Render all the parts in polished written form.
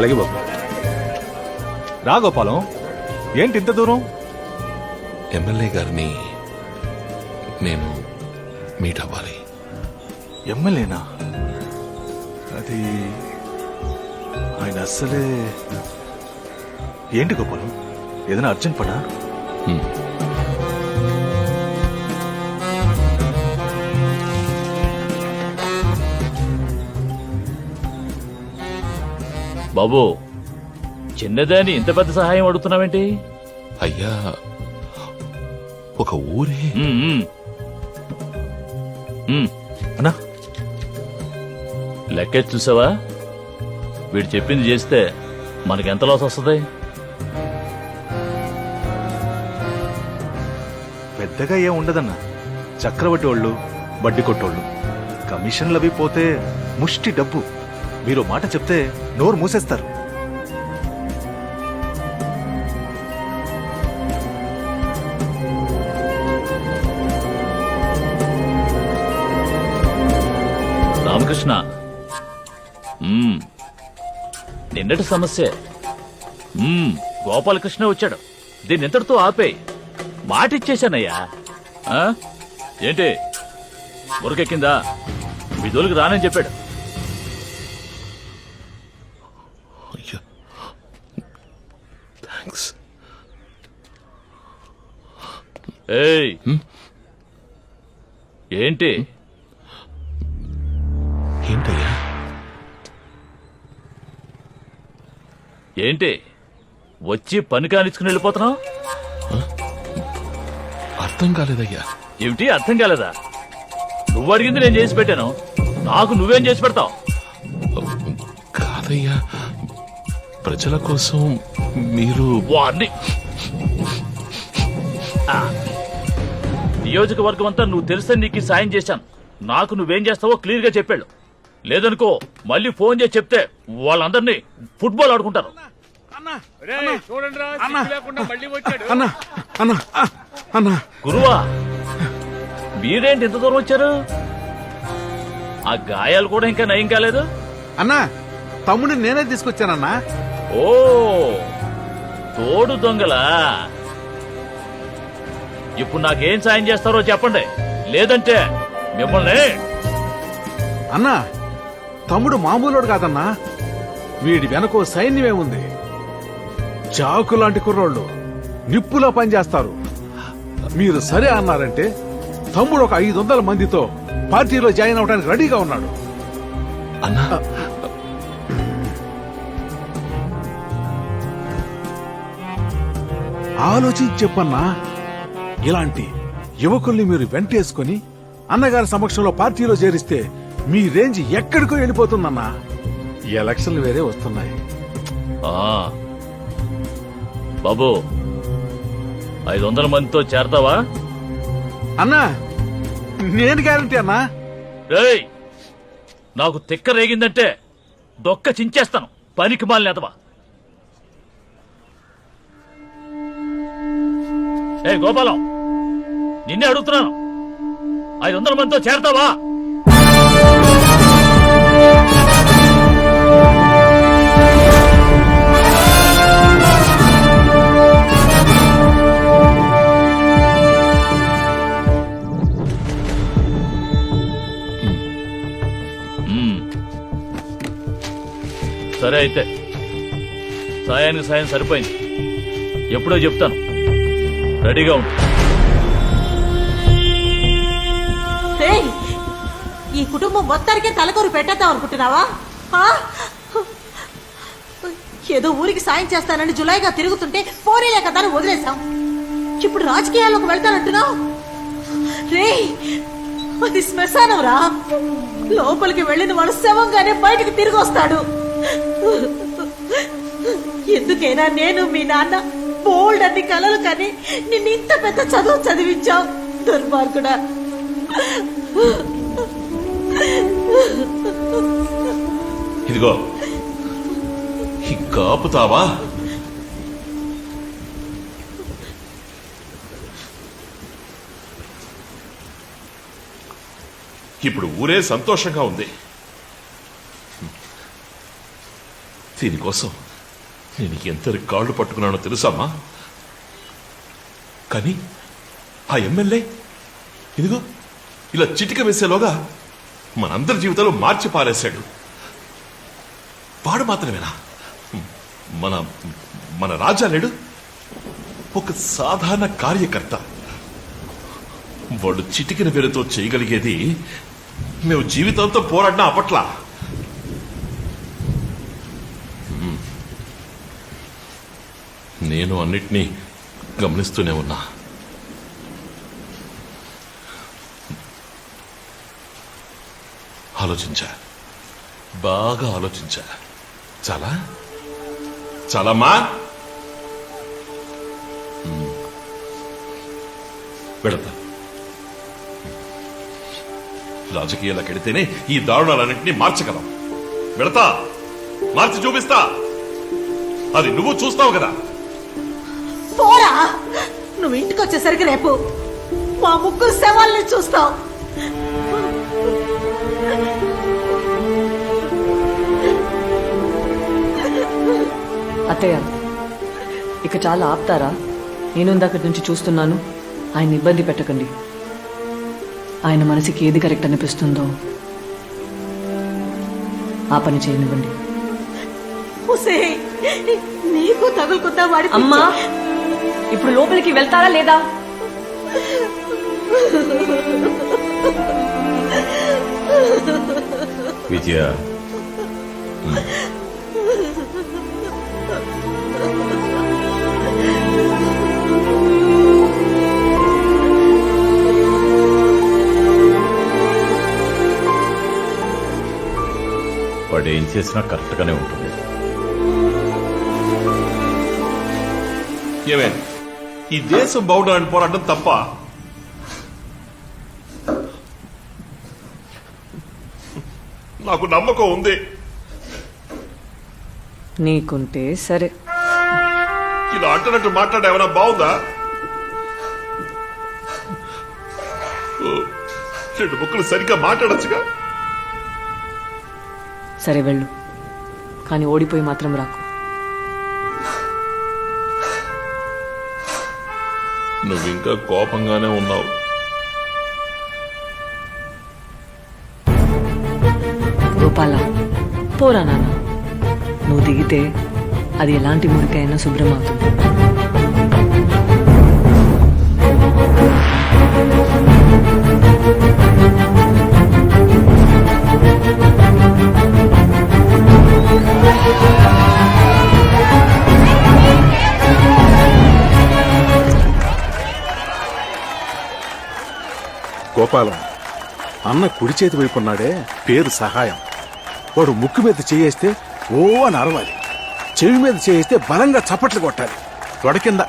అలాగే బాబు. రా గోపాలం, ఏంటి ఇంత దూరం? ఎమ్మెల్యే గారిని నేను మీట్ అవ్వాలి. ఎమ్మెల్యేనా? అది ఆయన అస్సలే. ఏంటి గోపాలం, ఏదైనా అర్జెంట్ పనా? బాబు, చిన్నదాని ఇంత పెద్ద సహాయం అడుగుతున్నావేంటి? అయ్యా, ఒక ఊరే అన్నా, లెక్కేసి చూసావా? వీడు చెప్పింది చేస్తే మనకెంత లాస్ వస్తుంది? పెద్దగా ఏం ఉండదన్నా. చక్రవడ్డీ వాళ్ళు, వడ్డీ కొట్టోళ్ళు, కమిషన్లు అవి పోతే ముష్టి డబ్బు. మీరు మాట చెప్తే నోరు మూసేస్తారు. రామకృష్ణ, నిన్నటి సమస్య గోపాలకృష్ణ వచ్చాడు. దీన్ని ఇంతటితో ఆపేయి. మాటిచ్చేశానయ్యా. ఏంటి మురకెక్కిందా? మీ దోలికి రానని చెప్పాడు. అయ్యా, థ్యాంక్స్. ఏయ్, ఏంటి? ఏంటయ్యా? ఏంటి వచ్చి పని కానిచ్చుకుని వెళ్ళిపోతున్నావు? అర్థం కాలేదయ్యా. ఏమిటి అర్థం కాలేదా? నువ్వు అడిగింది నేను చేసి పెట్టాను. నాకు నువ్వేం చేసి పెడతావు? కాదయ్యా, ప్రజల కోసం మీరు. వారిని నియోజకవర్గం అంతా నువ్వు తెలిస్తే నీకు సాయం చేశాను. నాకు నువ్వేం చేస్తావో క్లియర్ గా చెప్పాడు. లేదనుకో మళ్ళీ ఫోన్ చేసి చెప్తే వాళ్ళందరినీ ఫుట్బాల్ ఆడుకుంటారు. గురువా, మీరేంటి ఇంత దూరం వచ్చారు? ఆ గాయాలు కూడా ఇంకా నయం కాలేదు. అన్నా, తమ్ముడిని నేనే తీసుకొచ్చానన్నా. ఓ, తోడు దొంగలా? ఇప్పుడు నాకేం సాయం చేస్తారో చెప్పండి, లేదంటే మిమ్మల్ని. అన్నా, తమ్ముడు మామూలుడు కాదన్నా. వీడి వెనకో సైన్యమే ఉంది. చాకు లాంటి కుర్రోళ్ళు నిప్పులో పనిచేస్తారు. మీరు సరే అన్నారంటే తమ్ముడు ఒక 500 మందితో పార్టీలో జాయిన్ అవడానికి రెడీగా ఉన్నాడు. అన్నా, ఆలోచించి చెప్పన్నా. ఇలాంటి యువకుల్ని మీరు వెంటేసుకుని అన్నగారి సమక్షంలో పార్టీలో చేరిస్తే మీ రేంజ్ ఎక్కడికో వెళ్ళిపోతుందన్నా. ఈ ఎలక్షన్లు వేరే వస్తున్నాయి. బాబు, 500 మందితో చేరతావా? అన్నా, నేను గ్యారంటీ అన్నా. రేయ్, నాకు తిక్క రేగిందంటే దొక్క చించేస్తాను. పనికి మాలినేతవా? ఏ గోపాలం, నిన్నే అడుగుతున్నాను. 500 మందితో చేరతావా? సరే అయితే, సాయానికి సాయం సరిపోయింది. ఎప్పుడో చెప్తాను, రెడీగా ఉండు. ఈ కుటుంబం మొత్తానికే తలకొరు పెట్టేద్దాం అనుకుంటున్నావా? ఏదో ఊరికి సాయం చేస్తానని జులైగా తిరుగుతుంటే పోనీలే కదా అని వదిలేశాం. ఇప్పుడు రాజకీయాల్లోకి వెళ్తానంటున్నావు? రే, అది శ్మశానం రా. లోపలికి వెళ్ళిన వాడు శవంగానే బయటికి తిరిగి వస్తాడు. ఎందుకైనా నేను మీ నాన్న బోల్డ్ అన్ని కలలు కానీ నిన్ను ఇంత పెద్ద చదువు చదివించావు. దుర్మార్గుడా. ఇదిగో, ఇంకా ఆపుతావా? ఇప్పుడు ఊరే సంతోషంగా ఉంది. దీనికోసం నేను ఎంత కాళ్ళు పట్టుకున్నానో తెలుసామా? కానీ ఆ ఎమ్మెల్యే ఇదిగో ఇలా చిటిక వేసేలోగా మనందరి జీవితాలు మార్చి పారేశాడు. వాడు మాత్రమేనా, మన మన రాజా లేడు, ఒక సాధారణ కార్యకర్త. వాడు చిటికిన వేరుతో చేయగలిగేది మేము జీవితంతో పోరాడినా అప్పట్లా. నేను అన్నిటినీ గమనిస్తూనే ఉన్నా. ఆలోచించా, బాగా ఆలోచించా. చాలా చాలమ్మా. వెళతా. రాజకీయాలకు వెడితేనే ఈ దారుణాలన్నింటినీ మార్చగలం. వెళతా, మార్చి చూపిస్తా. అది నువ్వు చూస్తావు కదా. పోరా, నువ్వు ఇంటికి వచ్చేసరికి రేపు మా ముగ్గురు శవాల్ని చూస్తావు. అత్తయ్య, ఇక చాలా ఆపుతారా? నేను ఇందాకటి నుంచి చూస్తున్నాను. ఆయన ఇబ్బంది పెట్టకండి. ఆయన మనసుకి ఏది కరెక్ట్ అనిపిస్తుందో ఆ పని చేయనివ్వండి. ఒసేయ్, నీకు తగులుకుందా వాడి పిచ్చి? అమ్మా, ఇప్పుడు లోపలికి వెళ్తారా లేదా? విజయ, వాడు ఏం చేసినా కరెక్ట్ గానే ఉంటుంది. ఏమే ఈ దేశం బాగుండాలని పోరాటం తప్ప? నాకు నమ్మకం ఉంది. నీకుంటే సరే. ఇలా అంటున్నట్టు మాట్లాడే ఏమైనా బాగుందా? రెండు ముక్కలు సరిగ్గా మాట్లాడచ్చుగా. సరే వెళ్ళు, కానీ ఓడిపోయి మాత్రం రాకు. నువ్వు ఇంకా కోపంగానే ఉన్నావు. గోపాల, పోరా నాన్న. నువ్వు దిగితే అది ఎలాంటి మురికైనా శుభ్రమవుతుంది. గోపాలం, అన్న కుడి చేతి వైపు ఉన్నాడే, పేరు సహాయం. వాడు ముక్కు మీద చేయేస్తే ఓ అని అరవాలి, చెవి మీద చేయిస్తే బలంగా చప్పట్లు కొట్టాలి. తొడ కింద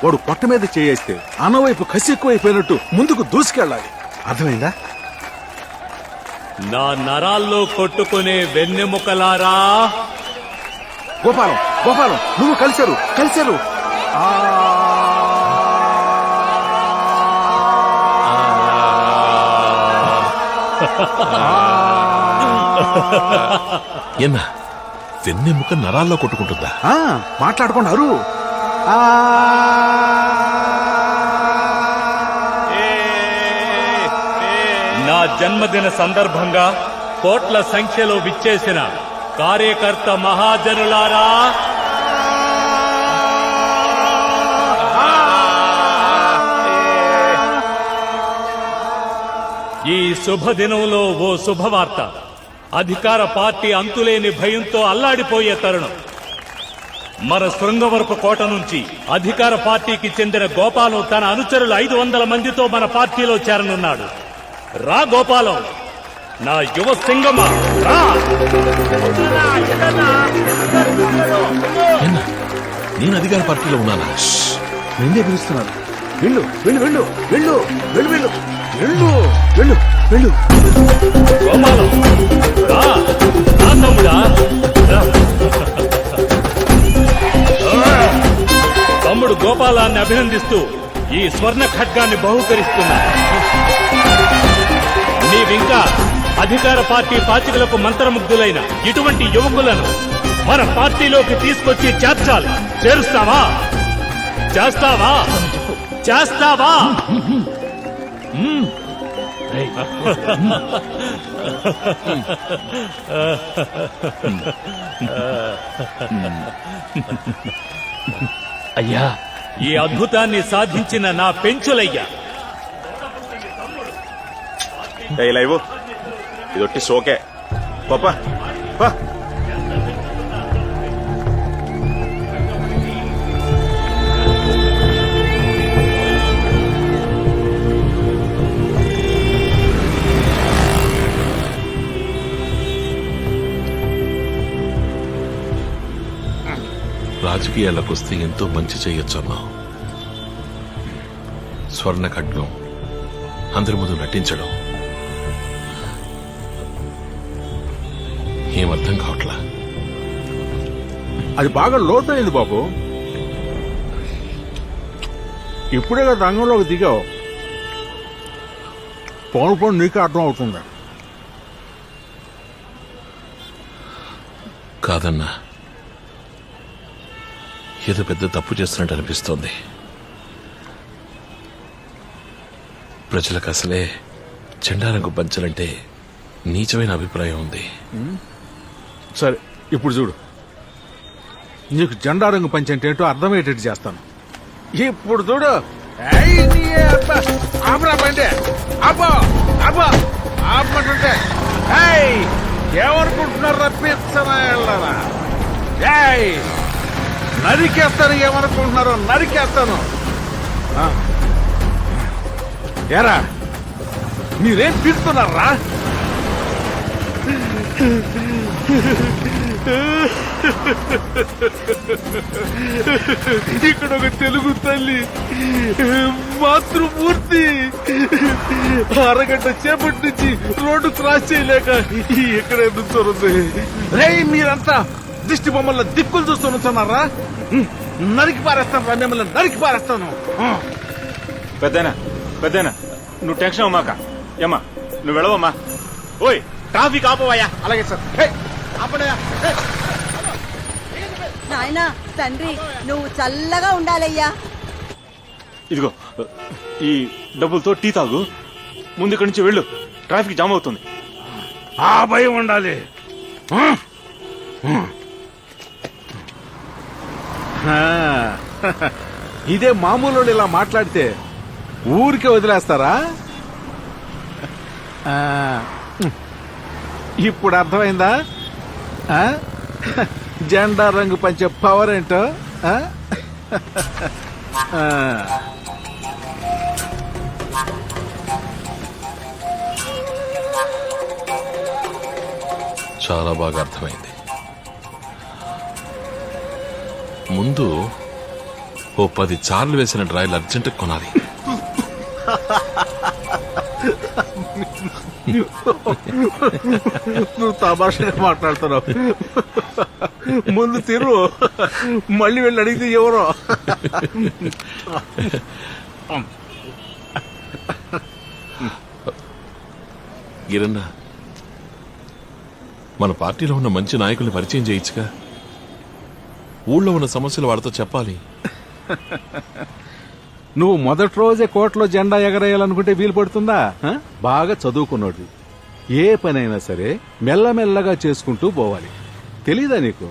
వాడు పొట్ట మీద చేయేస్తే అన్నవైపు కసి ఎక్కువైపోయినట్టు ముందుకు దూసుకెళ్ళాలి. అర్థమైందా? నా నరాల్లో కొట్టుకునే వెన్నెముకలారా, గోపాలం, గోపాలం, నువ్వు కలిశారు కలిశారు. ఎన్నా వెన్నెముక నరాల్లో కొట్టుకుంటుందా? మాట్లాడుకున్నారు. నా జన్మదిన సందర్భంగా కోట్ల సంఖ్యలో విచ్చేసిన కార్యకర్త మహాజనులారా, ఈ శుభదినంలో ఓ శుభవార్త. అధికార పార్టీ అంతులేని భయంతో అల్లాడిపోయే తరుణం. మన శృంగవరపు కోట నుంచి అధికార పార్టీకి చెందిన గోపాలం తన అనుచరులు 500 మందితో మన పార్టీలో చేరనున్నాడు. రా గోపాలం, నా యువ సింగమా, రా. ఎన్నా నేను అధికార పార్టీలో ఉన్నానా? నిన్నే పిలుస్తున్నారు. వెళ్ళు వెళ్ళు వెళ్ళు వెళ్ళు వెళ్ళు వెళ్ళు వెళ్ళు వెళ్ళు వెళ్ళు. గోపాలం, రా. నా తమ్ముడా, రా. తమ్ముడు గోపాలాన్ని అభినందిస్తూ ఈ స్వర్ణ ఖడ్గాన్ని బహూకరిస్తున్నా. నీవింకా అధికార పార్టీ పాచికలకు మంత్రముగ్ధులైన ఇటువంటి యువకులను మన పార్టీలోకి తీసుకొచ్చి చేర్చాలి. చేరుస్తావా? చేస్తావా? చేస్తావా? రేయ్, అయ్యా, ఈ అద్భుతాన్ని సాధించిన నా పెంచులయ్యా. ఇలా ఇవ్వు, ఇదొట్టి సోకే పాపా. రాజకీయాలకు వస్తే ఎంతో మంచి చేయొచ్చన్నావు. స్వర్ణ ఖడ్గం, అందరి ముందు నటించడం ఏమర్థం కావట్లా. అది బాగా లోతైంది బాబు. ఇప్పుడే కదా రంగంలోకి దిగావు. పౌను పౌను నీకే అర్థం అవుతుంది. కాదన్నా, ఏదో పెద్ద తప్పు చేస్తున్నట్టు అనిపిస్తోంది. ప్రజలకు అసలే జెండారంగు పంచాలంటే నీచమైన అభిప్రాయం ఉంది. సరే, ఇప్పుడు చూడు, నీకు జెండా రంగు పంచి అంటే ఏంటో అర్థమయ్యేటట్టు చేస్తాను. ఇప్పుడు చూడు. ఏయ్, నీ అబ్బా, ఆపరా బండి. అబ్బా అబ్బా ఆపమంటుంటే ఏమనుకుంటున్నారు? రప్పించనా? నరికేస్తాను. ఏమనుకుంటున్నారో నరికేస్తాను. ఏరా, మీరేం పీడుతున్నారా? ఇక్కడ ఒక తెలుగు తల్లి మాతృమూర్తి అరగంట చేపటి నుంచి రోడ్డు క్రాస్ చేయలేక ఇక్కడ ఎందుకు రేయ్, మీరంతా దిష్టి బొమ్మల దిక్కులు చూస్తూ ఉంటున్నారా? నరికి పారేస్తాను రా, మిమ్మల్ని నరికి పారేస్తాను. పెద్దనా నువ్వు టెన్షన్ అమ్మాక. ఏమ్మా నువ్వు వెళ్ళవమ్మా. ఓయ్, ట్రాఫిక్ ఆపవయ్యా. అలాగే సార్. ఆపడయా. నాయనా తండ్రి, నువ్వు చల్లగా ఉండాలయ్యా. ఇదిగో, ఈ డబ్బులతో టీ తాగు. ముందు ఇక్కడి నుంచి వెళ్ళు, ట్రాఫిక్ జామ్ అవుతుంది. ఆ భయం ఉండాలి. ఇదే మామూలు ఇలా మాట్లాడితే ఊరికే వదిలేస్తారా? ఇప్పుడు అర్థమైందా జెండా రంగు పంచే పవర్ ఏంటో? చాలా బాగా అర్థమైంది. ముందు ఓ 10 చార్లు వేసిన డ్రాయలు అర్జెంట్ కొనాలి. నువ్వు తమాషగా మాట్లాడుతున్నావు. ముందు తిరు, మళ్ళీ వెళ్ళి అడిగితే ఎవరో. గిరన్న, మన పార్టీలో ఉన్న మంచి నాయకుల్ని పరిచయం చేయొచ్చుగా. ఊళ్ళో ఉన్న సమస్యలు వాడితో చెప్పాలి. నువ్వు మొదటి రోజే కోర్టులో జెండా ఎగరేయాలనుకుంటే వీలు పడుతుందా? బాగా చదువుకున్నోడు. ఏ పనైనా సరే మెల్లమెల్లగా చేసుకుంటూ పోవాలి. తెలీదా నీకు?